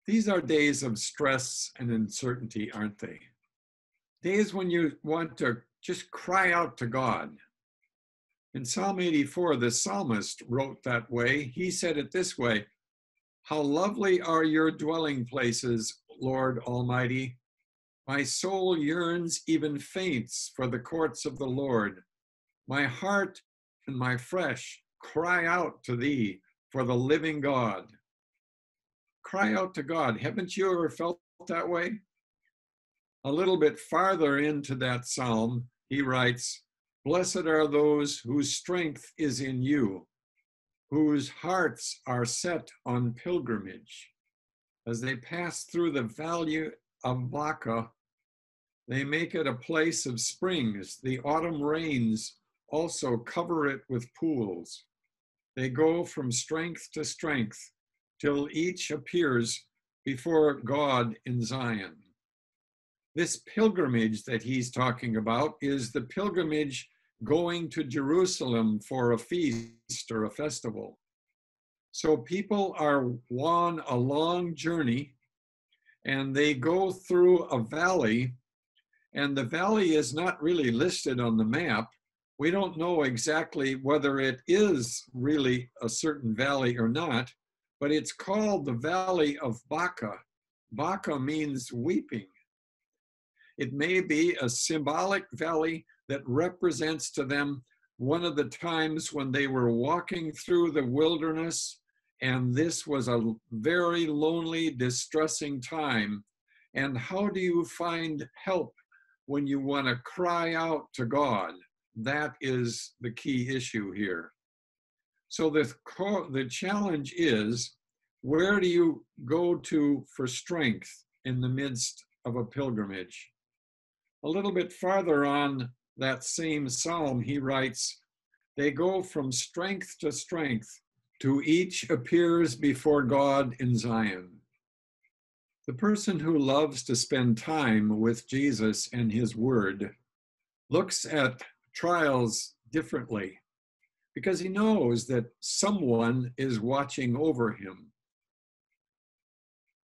These are days of stress and uncertainty, aren't they? Days when you want to just cry out to God. In Psalm 84, the psalmist wrote that way. He said it this way: "How lovely are your dwelling places, Lord Almighty. My soul yearns, even faints, for the courts of the Lord. My heart and my flesh cry out to thee for the living God." Cry out to God. Haven't you ever felt that way? A little bit farther into that psalm, he writes, "Blessed are those whose strength is in you, whose hearts are set on pilgrimage. As they pass through the valley of Baca, they make it a place of springs. The autumn rains also cover it with pools. They go from strength to strength till each appears before God in Zion." This pilgrimage that he's talking about is the pilgrimage going to Jerusalem for a feast or a festival. So people are on a long journey and they go through a valley, and the valley is not really listed on the map. We don't know exactly whether it is really a certain valley or not, but it's called the Valley of Baca. Baca means weeping. It may be a symbolic valley that represents to them one of the times when they were walking through the wilderness, and this was a very lonely, distressing time. And how do you find help when you want to cry out to God? That is the key issue here. So the challenge is, where do you go to for strength in the midst of a pilgrimage? A little bit farther on that same psalm, he writes, "They go from strength to strength, to each appears before God in Zion." The person who loves to spend time with Jesus and his word looks at trials differently, because he knows that someone is watching over him.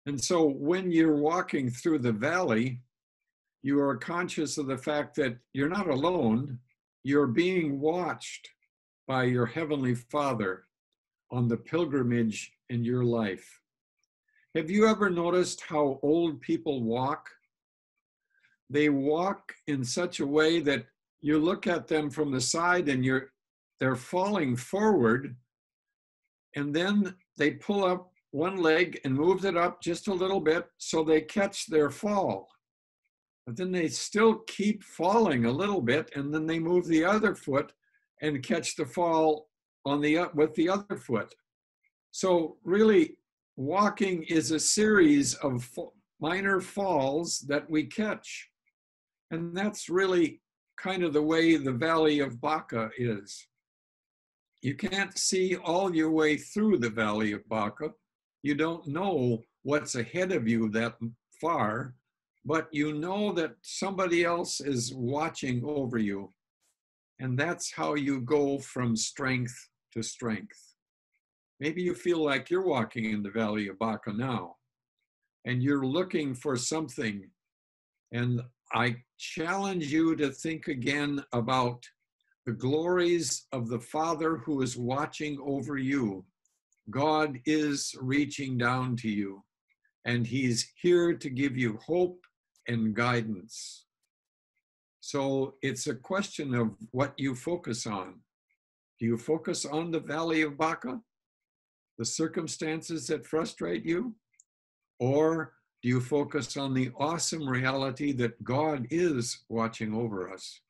And so when you're walking through the valley, you are conscious of the fact that you're not alone. You're being watched by your Heavenly Father on the pilgrimage in your life. Have you ever noticed how old people walk? They walk in such a way that you look at them from the side and they're falling forward, and then they pull up one leg and move it up just a little bit so they catch their fall. But then they still keep falling a little bit, and then they move the other foot and catch the fall with the other foot. So really, walking is a series of minor falls that we catch. And that's really kind of the way the Valley of Baca is. You can't see all your way through the Valley of Baca. You don't know what's ahead of you that far, but you know that somebody else is watching over you. And that's how you go from strength to strength. Maybe you feel like you're walking in the Valley of Baca now, and you're looking for something. And I challenge you to think again about the glories of the Father who is watching over you. God is reaching down to you, and he's here to give you hope and guidance. So it's a question of what you focus on. Do you focus on the Valley of Baca, the circumstances that frustrate you? Or do you focus on the awesome reality that God is watching over us,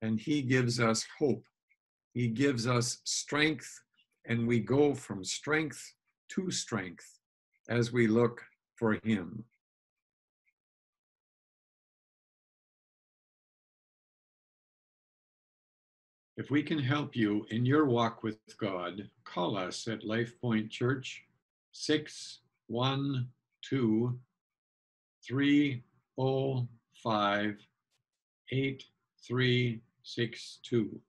and he gives us hope? He gives us strength, and we go from strength to strength as we look for him. If we can help you in your walk with God, call us at Life Point Church, 612-305-8362.